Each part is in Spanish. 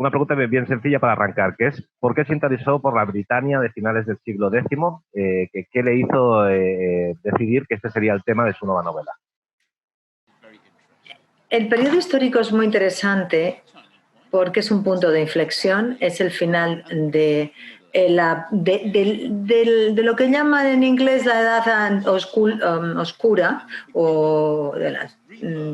una pregunta bien sencilla para arrancar, que es ¿por qué se interesó por la Britania de finales del siglo X? ¿Qué le hizo decidir que este sería el tema de su nueva novela? El periodo histórico es muy interesante porque es un punto de inflexión, es el final de lo que llaman en inglés la edad oscura, o de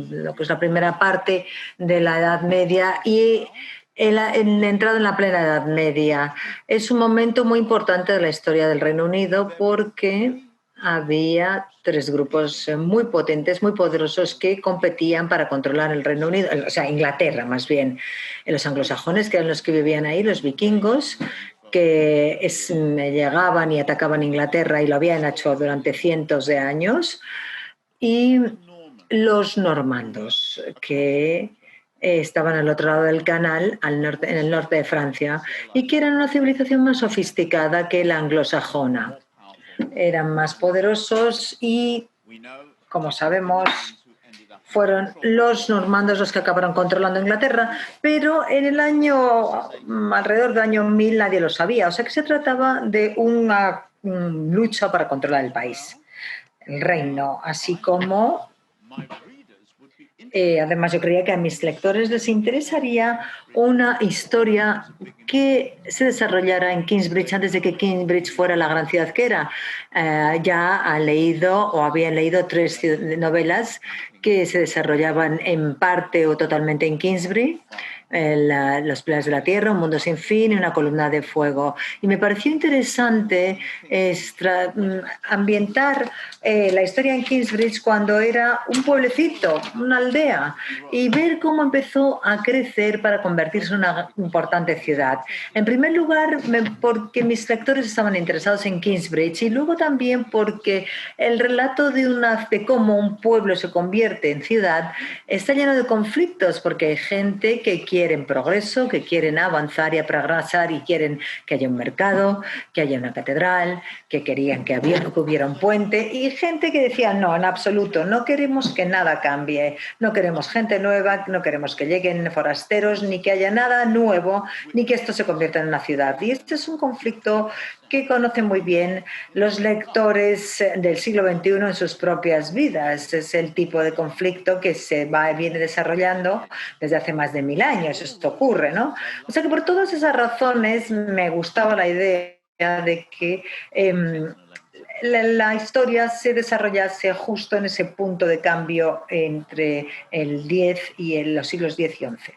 lo que es la primera parte de la Edad Media, y el entrado en la plena Edad Media. Es un momento muy importante de la historia del Reino Unido porque había tres grupos muy potentes, muy poderosos, que competían para controlar el Reino Unido, o sea, Inglaterra más bien. Los anglosajones, que eran los que vivían ahí, los vikingos, que llegaban y atacaban Inglaterra y lo habían hecho durante cientos de años, y los normandos, que estaban al otro lado del canal, en el norte de Francia, y que eran una civilización más sofisticada que la anglosajona. Eran más poderosos y, como sabemos, fueron los normandos los que acabaron controlando Inglaterra, pero en el alrededor del año 1000 nadie lo sabía, o sea que se trataba de una lucha para controlar el país, el reino, así como... además, yo creía que a mis lectores les interesaría una historia que se desarrollara en Kingsbridge antes de que Kingsbridge fuera la gran ciudad que era. Ya han leído o habían leído 3 novelas que se desarrollaban en parte o totalmente en Kingsbridge. Los Pilares de la Tierra, Un mundo sin fin y Una columna de fuego. Y me pareció interesante ambientar la historia en Kingsbridge cuando era un pueblecito, una aldea, y ver cómo empezó a crecer para convertirse en una importante ciudad. En primer lugar, porque mis lectores estaban interesados en Kingsbridge, y luego también porque el relato de cómo un pueblo se convierte en ciudad está lleno de conflictos, porque hay gente que quieren progreso, que quieren avanzar y progresar y quieren que haya un mercado, que haya una catedral, que querían que hubiera un puente, y gente que decía no, en absoluto, no queremos que nada cambie, no queremos gente nueva, no queremos que lleguen forasteros, ni que haya nada nuevo, ni que esto se convierta en una ciudad. Y este es un conflicto que conocen muy bien los lectores del siglo XXI en sus propias vidas. Es el tipo de conflicto que viene desarrollando desde hace más de 1000 años. Esto ocurre, ¿no? O sea que por todas esas razones me gustaba la idea de que la historia se desarrollase justo en ese punto de cambio entre el 10 y los siglos X y XI.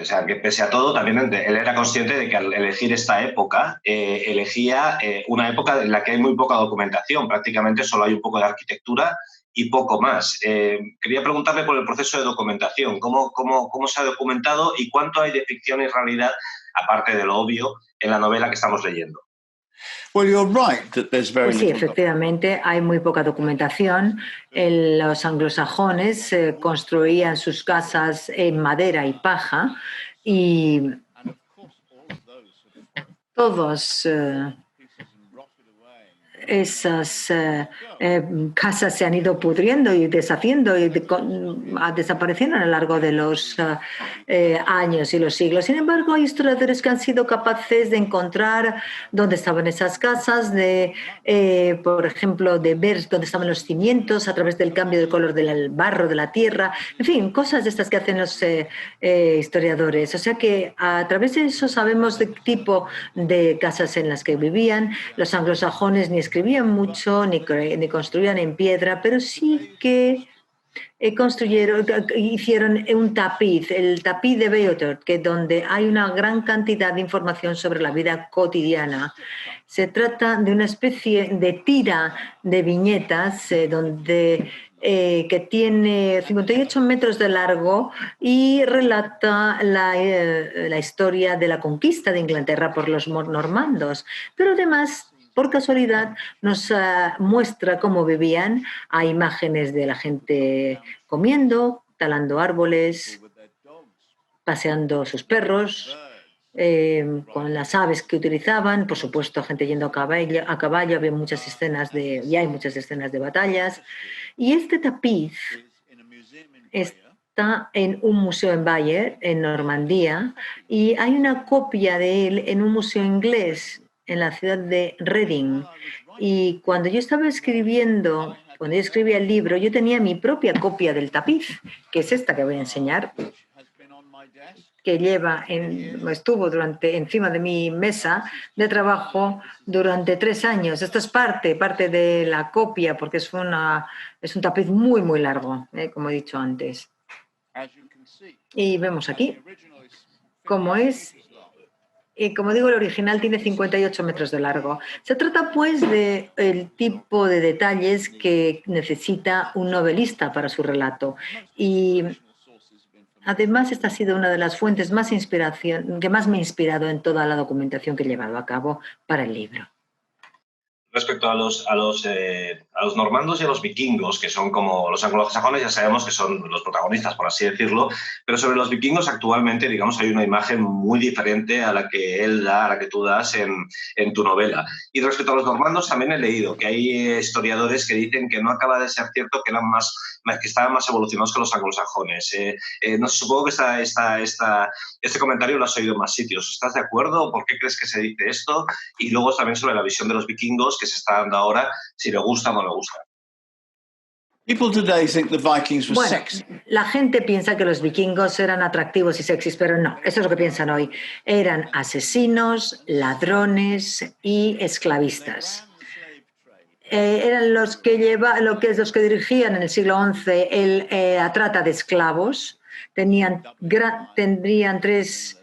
O sea, que pese a todo, también él era consciente de que al elegir esta época, elegía una época en la que hay muy poca documentación, prácticamente solo hay un poco de arquitectura y poco más. Quería preguntarle por el proceso de documentación, ¿cómo se ha documentado y cuánto hay de ficción y realidad, aparte de lo obvio, en la novela que estamos leyendo? Pues sí, efectivamente, hay muy poca documentación. Los anglosajones construían sus casas en madera y paja, y todos esas casas se han ido pudriendo y deshaciendo y desapareciendo a lo largo de los años y los siglos. Sin embargo, hay historiadores que han sido capaces de encontrar dónde estaban esas casas, por ejemplo, de ver dónde estaban los cimientos a través del cambio del color del barro, de la tierra, en fin, cosas de estas que hacen los historiadores. O sea que a través de eso sabemos del tipo de casas en las que vivían. Los anglosajones ni escribían mucho, ni construían en piedra, pero sí que hicieron un tapiz, el tapiz de Beotord, donde hay una gran cantidad de información sobre la vida cotidiana. Se trata de una especie de tira de viñetas que tiene 58 metros de largo y relata la historia de la conquista de Inglaterra por los normandos, pero además, por casualidad, nos muestra cómo vivían. Hay imágenes de la gente comiendo, talando árboles, paseando sus perros, con las aves que utilizaban, por supuesto, gente yendo a caballo, había muchas escenas y hay muchas escenas de batallas. Y este tapiz está en un museo en Bayer, en Normandía, y hay una copia de él en un museo inglés en la ciudad de Reading. Y cuando yo estaba escribiendo, cuando yo escribía el libro, yo tenía mi propia copia del tapiz, que es esta que voy a enseñar, que estuvo encima de mi mesa de trabajo durante 3 años. Esto es parte de la copia, porque es un tapiz muy, muy largo, como he dicho antes. Y vemos aquí cómo es. Y como digo, el original tiene 58 metros de largo. Se trata, pues, del tipo de detalles que necesita un novelista para su relato. Y además, esta ha sido una de las fuentes que más me ha inspirado en toda la documentación que he llevado a cabo para el libro. Respecto a los normandos y a los vikingos, que son como los anglosajones, ya sabemos que son los protagonistas, por así decirlo, pero sobre los vikingos actualmente, digamos, hay una imagen muy diferente a la que él da, a la que tú das en tu novela. Y respecto a los normandos también he leído que hay historiadores que dicen que no acaba de ser cierto, que estaban más evolucionados que los anglosajones. No sé, supongo que este comentario lo has oído en más sitios. ¿Estás de acuerdo? ¿Por qué crees que se dice esto? Y luego también sobre la visión de los vikingos que se está dando ahora, si le gusta o no le gusta. Bueno, la gente piensa que los vikingos eran atractivos y sexys, pero no, eso es lo que piensan hoy. Eran asesinos, ladrones y esclavistas. Eran los que dirigían en el siglo XI la trata de esclavos. Tendrían 3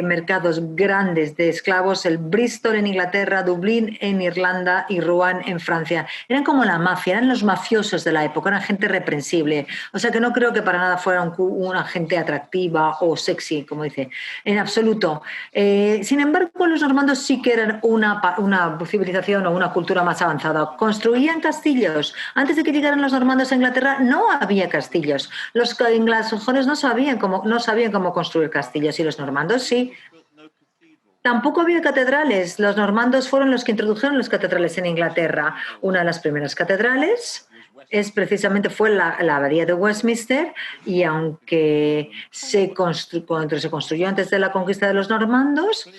mercados grandes de esclavos: el Bristol en Inglaterra, Dublín en Irlanda y Rouen en Francia. Eran como la mafia, eran los mafiosos de la época, eran gente reprensible. O sea que no creo que para nada fueran una gente atractiva o sexy, como dice, en absoluto. Sin embargo, los normandos sí que eran una civilización o una cultura más avanzada. Construían castillos. Antes de que llegaran los normandos a Inglaterra no había castillos. Los anglosajones no sabían cómo construir castillos, y los normandos sí. Tampoco había catedrales. Los normandos fueron los que introdujeron las catedrales en Inglaterra. Una de las primeras catedrales fue la abadía de Westminster, y aunque cuando se construyó antes de la conquista de los normandos,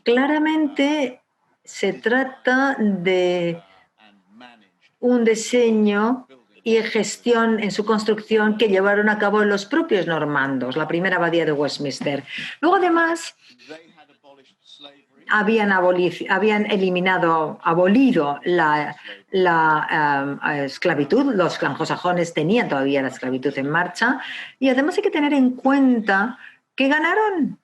claramente se trata de un diseño y gestión en su construcción que llevaron a cabo los propios normandos, la primera abadía de Westminster. Luego, además, habían abolido la esclavitud. Los anglosajones tenían todavía la esclavitud en marcha, y además hay que tener en cuenta que ganaron.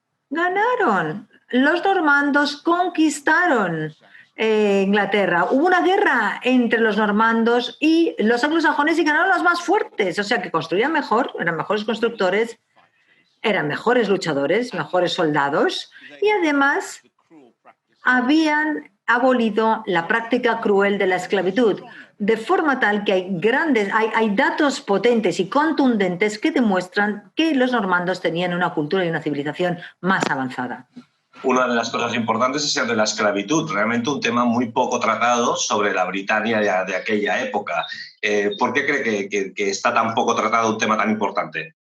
Los normandos conquistaron Inglaterra. Hubo una guerra entre los normandos y los anglosajones y ganaron los más fuertes. O sea que construían mejor, eran mejores constructores, eran mejores luchadores, mejores soldados, y además habían abolido la práctica cruel de la esclavitud, de forma tal que hay datos potentes y contundentes que demuestran que los normandos tenían una cultura y una civilización más avanzada. Una de las cosas importantes es el de la esclavitud, realmente un tema muy poco tratado sobre la Britania de aquella época. ¿Por qué cree que está tan poco tratado un tema tan importante?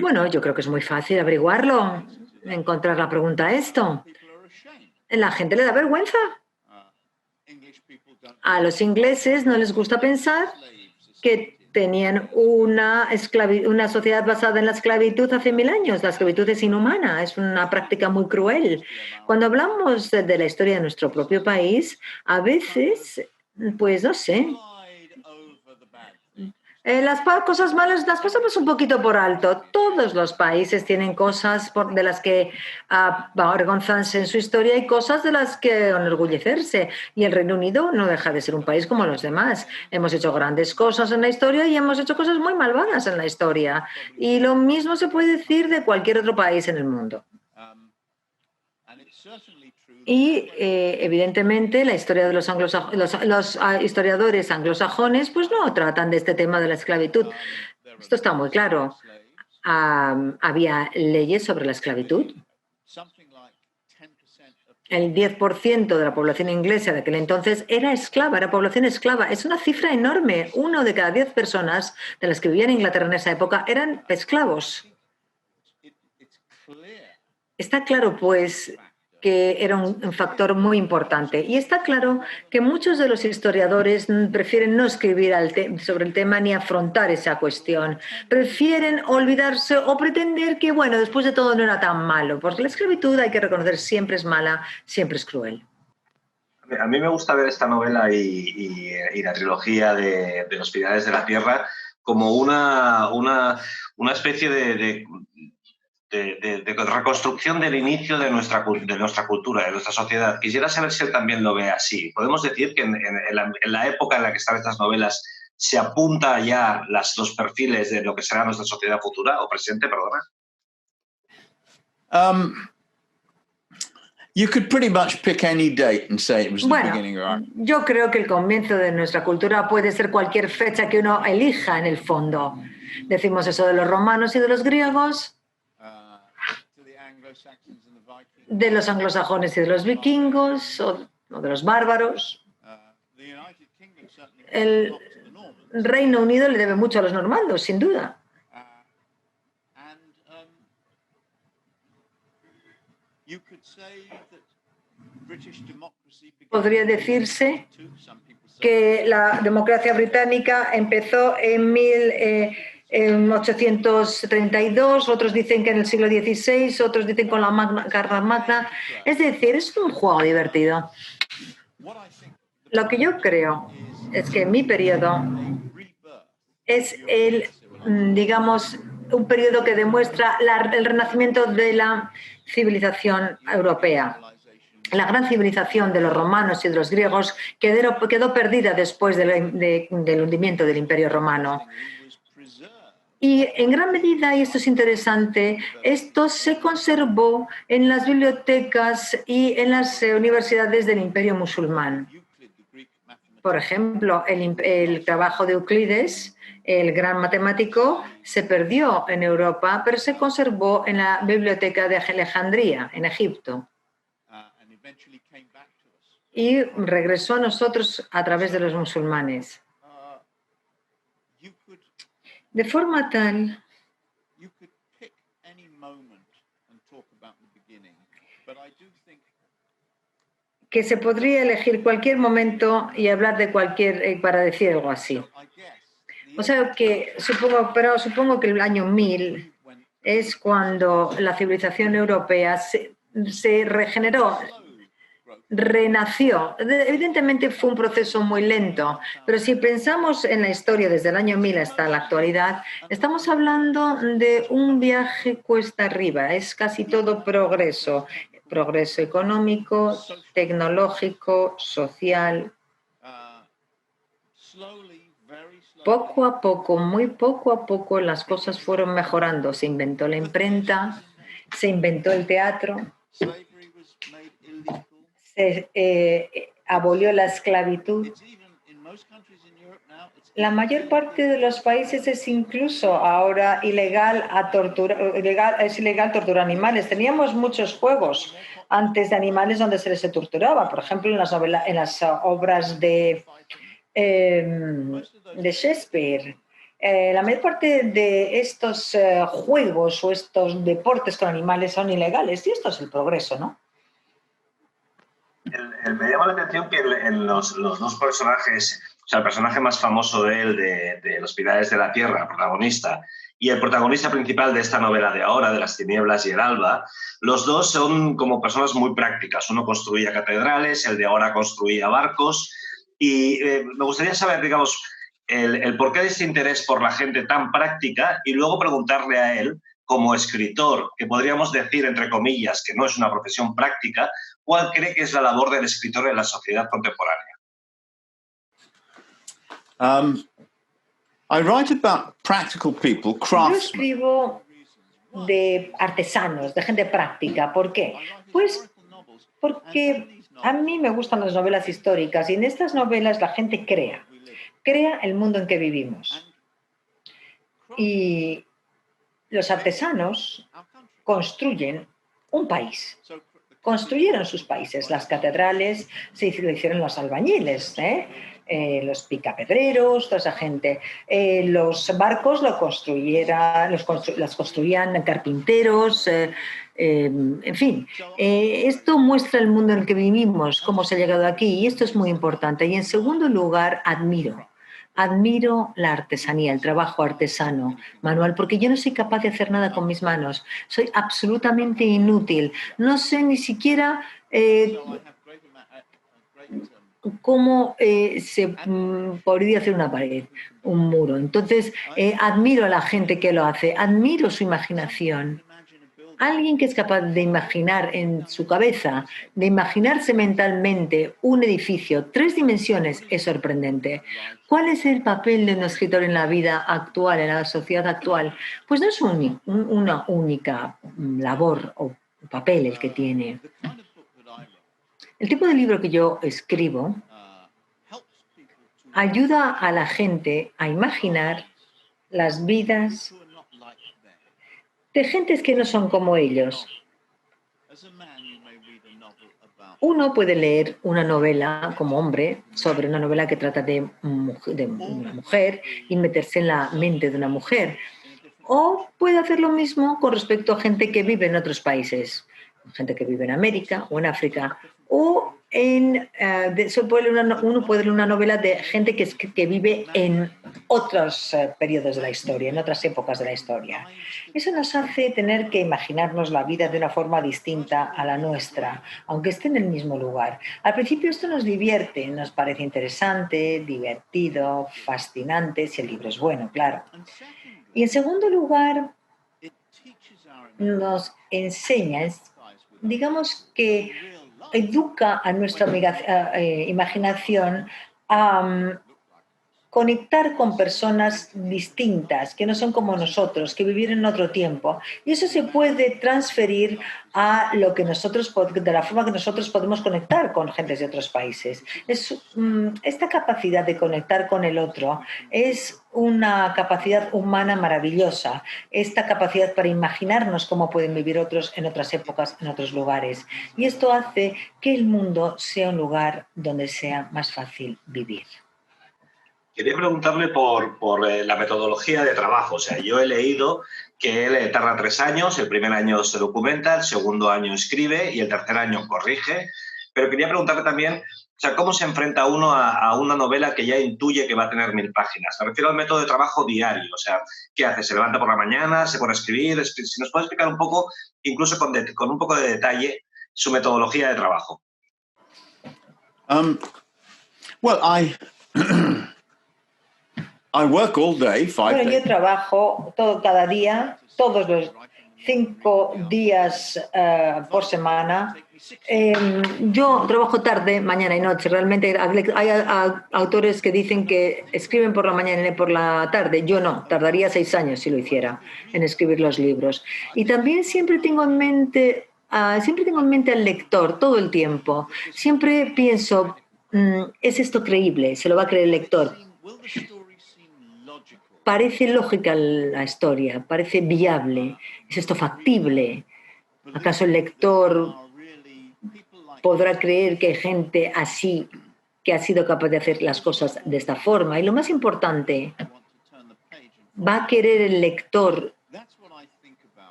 Bueno, yo creo que es muy fácil averiguarlo, encontrar la pregunta a esto. La gente le da vergüenza. A los ingleses no les gusta pensar que tenían una sociedad basada en la esclavitud hace 1000 años. La esclavitud es inhumana, es una práctica muy cruel. Cuando hablamos de la historia de nuestro propio país, a veces, pues no sé, las cosas malas las pasamos un poquito por alto. Todos los países tienen cosas de las que avergonzarse en su historia y cosas de las que enorgullecerse. Y el Reino Unido no deja de ser un país como los demás. Hemos hecho grandes cosas en la historia y hemos hecho cosas muy malvadas en la historia. Y lo mismo se puede decir de cualquier otro país en el mundo. Y evidentemente la historia de los historiadores anglosajones pues no tratan de este tema de la esclavitud. Esto está muy claro. Había leyes sobre la esclavitud. el 10% de la población inglesa de aquel entonces era esclava, era población esclava. Es una cifra enorme. 1 de cada 10 personas de las que vivían en Inglaterra en esa época eran esclavos. Está claro, pues, que era un factor muy importante. Y está claro que muchos de los historiadores prefieren no escribir sobre el tema ni afrontar esa cuestión. Prefieren olvidarse o pretender que, bueno, después de todo no era tan malo, porque la esclavitud, hay que reconocer, siempre es mala, siempre es cruel. A mí me gusta ver esta novela y la trilogía de Los Pilares de la Tierra como una especie de reconstrucción del inicio de nuestra cultura, de nuestra sociedad. Quisiera saber si él también lo ve así. ¿Podemos decir que en la época en la que están estas novelas se apunta ya los perfiles de lo que será nuestra sociedad futura o presente, perdona? You could pretty much pick any date and say it was the beginning of our... Yo creo que el comienzo de nuestra cultura puede ser cualquier fecha que uno elija en el fondo. Decimos eso de los romanos y de los griegos, de los anglosajones y de los vikingos, o de los bárbaros. El Reino Unido le debe mucho a los normandos, sin duda. Podría decirse que la democracia británica empezó en 1832, otros dicen que en el siglo XVI, otros dicen con la Carta Magna. Es decir, es un juego divertido. Lo que yo creo es que mi periodo es digamos, un periodo que demuestra el renacimiento de la civilización europea. La gran civilización de los romanos y de los griegos quedó perdida después del hundimiento del Imperio Romano. Y en gran medida, y esto es interesante, esto se conservó en las bibliotecas y en las universidades del Imperio musulmán. Por ejemplo, el trabajo de Euclides, el gran matemático, se perdió en Europa, pero se conservó en la biblioteca de Alejandría, en Egipto. Y regresó a nosotros a través de los musulmanes. De forma tal que se podría elegir cualquier momento y hablar de para decir algo así. O sea que supongo que el año 1000 es cuando la civilización europea se regeneró, renació. Evidentemente fue un proceso muy lento, pero si pensamos en la historia desde el año 1000 hasta la actualidad, estamos hablando de un viaje cuesta arriba, es casi todo progreso. Progreso económico, tecnológico, social. Poco a poco, muy poco a poco, las cosas fueron mejorando. Se inventó la imprenta, se inventó el teatro, se abolió la esclavitud. La mayor parte de los países es incluso ahora es ilegal torturar animales. Teníamos muchos juegos antes de animales donde se les torturaba. Por ejemplo, en las obras de Shakespeare. La mayor parte de estos juegos o estos deportes con animales son ilegales. Y esto es el progreso, ¿no? Me llama la atención que en los dos personajes, o sea, el personaje más famoso de él, de Los Pilares de la Tierra, el protagonista, y el protagonista principal de esta novela de ahora, de Las Tinieblas y el Alba, los dos son como personas muy prácticas. Uno construía catedrales, el de ahora construía barcos, y me gustaría saber, digamos, el porqué de este interés por la gente tan práctica y luego preguntarle a él, como escritor, que podríamos decir, entre comillas, que no es una profesión práctica, ¿cuál cree que es la labor del escritor en la sociedad contemporánea? I write about practical people, craftsmen. Yo escribo de artesanos, de gente práctica. ¿Por qué? Pues porque a mí me gustan las novelas históricas y en estas novelas la gente crea el mundo en que vivimos. Y los artesanos construyen un país. construyeron sus países. Las catedrales lo hicieron los albañiles, los picapedreros, toda esa gente. Los barcos las construían carpinteros, en fin. Esto muestra el mundo en el que vivimos, cómo se ha llegado aquí, y esto es muy importante. Y en segundo lugar, admiro la artesanía, el trabajo artesano, manual, porque yo no soy capaz de hacer nada con mis manos. Soy absolutamente inútil. No sé ni siquiera cómo se podría hacer una pared, un muro. Entonces, admiro a la gente que lo hace, admiro su imaginación. Alguien que es capaz de imaginar en su cabeza, de imaginarse mentalmente un edificio, 3 dimensiones, es sorprendente. ¿Cuál es el papel de un escritor en la vida actual, en la sociedad actual? Pues no es una única labor o papel el que tiene. El tipo de libro que yo escribo ayuda a la gente a imaginar las vidas de gentes que no son como ellos. Uno puede leer una novela como hombre sobre una novela que trata de una mujer y meterse en la mente de una mujer. O puede hacer lo mismo con respecto a gente que vive en otros países, gente que vive en América o en África. O uno puede leer una novela de gente que vive en otros periodos de la historia, en otras épocas de la historia. Eso nos hace tener que imaginarnos la vida de una forma distinta a la nuestra, aunque esté en el mismo lugar. Al principio esto nos divierte, nos parece interesante, divertido, fascinante, si el libro es bueno, claro. Y en segundo lugar, nos enseña, digamos que educa a nuestra imaginación a conectar con personas distintas, que no son como nosotros, que vivieron en otro tiempo. Y eso se puede transferir a lo que de la forma que nosotros podemos conectar con gentes de otros países. Esta capacidad de conectar con el otro es una capacidad humana maravillosa, esta capacidad para imaginarnos cómo pueden vivir otros en otras épocas, en otros lugares. Y esto hace que el mundo sea un lugar donde sea más fácil vivir. Quería preguntarle por la metodología de trabajo. O sea, yo he leído que él tarda 3 años, el primer año se documenta, el segundo año escribe y el tercer año corrige. Pero quería preguntarle también, o sea, ¿cómo se enfrenta uno a una novela que ya intuye que va a tener 1000 páginas? Me refiero al método de trabajo diario. O sea, ¿qué hace? ¿Se levanta por la mañana? ¿Se pone a escribir? Si nos puede explicar un poco, incluso con un poco de detalle, su metodología de trabajo. I work all day, 5 days. Bueno, yo trabajo cada día, todos los 5 días por semana. Yo trabajo tarde, mañana y noche. Realmente hay autores que dicen que escriben por la mañana y por la tarde. Yo no, tardaría 6 años si lo hiciera en escribir los libros. Y también siempre tengo en mente al lector todo el tiempo. Siempre pienso, ¿es esto creíble? ¿Se lo va a creer el lector? Parece lógica la historia, parece viable. ¿Es esto factible? ¿Acaso el lector podrá creer que hay gente así que ha sido capaz de hacer las cosas de esta forma? Y lo más importante, ¿va a querer el lector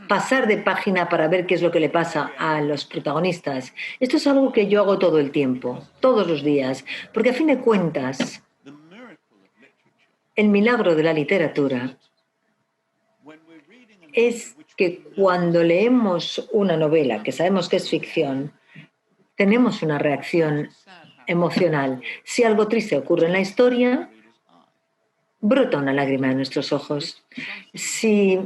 pasar de página para ver qué es lo que le pasa a los protagonistas? Esto es algo que yo hago todo el tiempo, todos los días, porque a fin de cuentas, el milagro de la literatura es que cuando leemos una novela que sabemos que es ficción, tenemos una reacción emocional. Si algo triste ocurre en la historia, brota una lágrima en nuestros ojos. Si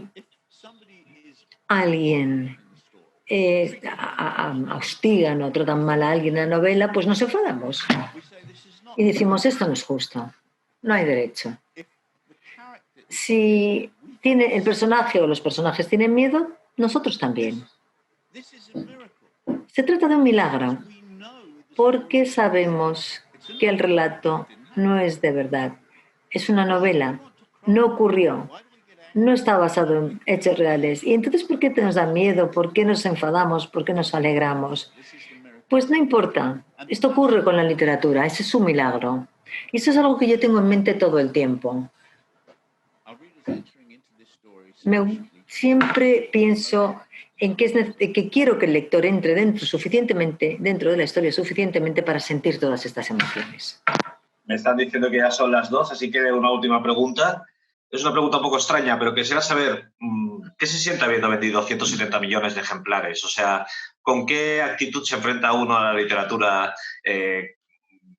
alguien hostigan o tratan mal a alguien en la novela, pues nos enfadamos y decimos, esto no es justo, no hay derecho. Si el personaje o los personajes tienen miedo, nosotros también. Se trata de un milagro, porque sabemos que el relato no es de verdad. Es una novela, no ocurrió. no está basado en hechos reales. Y entonces, ¿por qué nos da miedo? ¿Por qué nos enfadamos? ¿Por qué nos alegramos? Pues no importa. Esto ocurre con la literatura. Ese es un milagro. Y eso es algo que yo tengo en mente todo el tiempo. Siempre pienso en que quiero que el lector entre dentro de la historia suficientemente para sentir todas estas emociones. Me están diciendo que ya son las 2, así que una última pregunta. Es una pregunta un poco extraña, pero quisiera saber qué se siente habiendo vendido 170 millones de ejemplares. O sea, ¿con qué actitud se enfrenta uno a la literatura?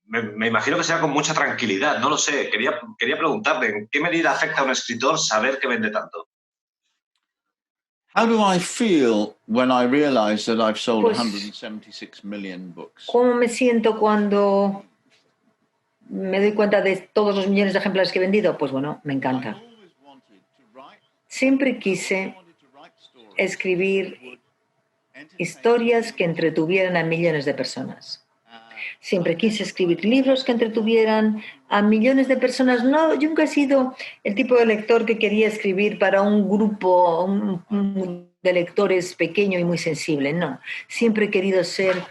Me imagino que será con mucha tranquilidad, no lo sé. Quería preguntarle, ¿en qué medida afecta a un escritor saber que vende tanto? How do I feel when I realize that I've sold 176 million books? ¿Cómo me siento cuando me doy cuenta de todos los millones de ejemplares que he vendido? Pues bueno, me encanta. Siempre quise escribir historias que entretuvieran a millones de personas. Siempre quise escribir libros que entretuvieran a millones de personas. No, yo nunca he sido el tipo de lector que quería escribir para un grupo de lectores pequeño y muy sensible. No, siempre he querido ser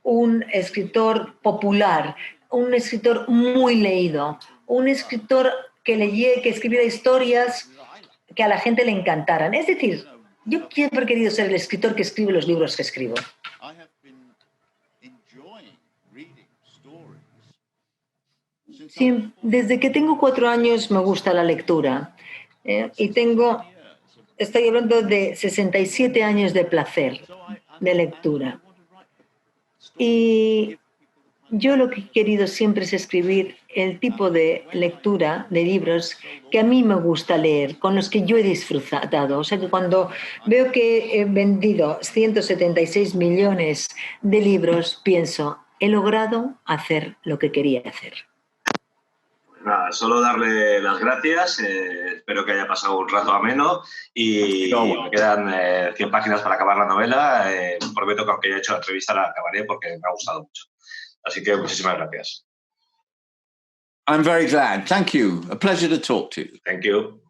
un escritor popular, un escritor muy leído, un escritor que escribiera historias que a la gente le encantaran. Es decir, yo siempre he querido ser el escritor que escribe los libros que escribo. Sí, desde que tengo 4 años me gusta la lectura y estoy hablando de 67 años de placer de lectura. Y yo lo que he querido siempre es escribir el tipo de lectura de libros que a mí me gusta leer, con los que yo he disfrutado. O sea que cuando veo que he vendido 176 millones de libros, pienso, he logrado hacer lo que quería hacer. Nada, solo darle las gracias, espero que haya pasado un rato ameno y me quedan 100 páginas para acabar la novela. Prometo que aunque haya hecho la entrevista la acabaré porque me ha gustado mucho. Así que muchísimas gracias. I'm very glad. Thank you. A pleasure to talk to you. Thank you.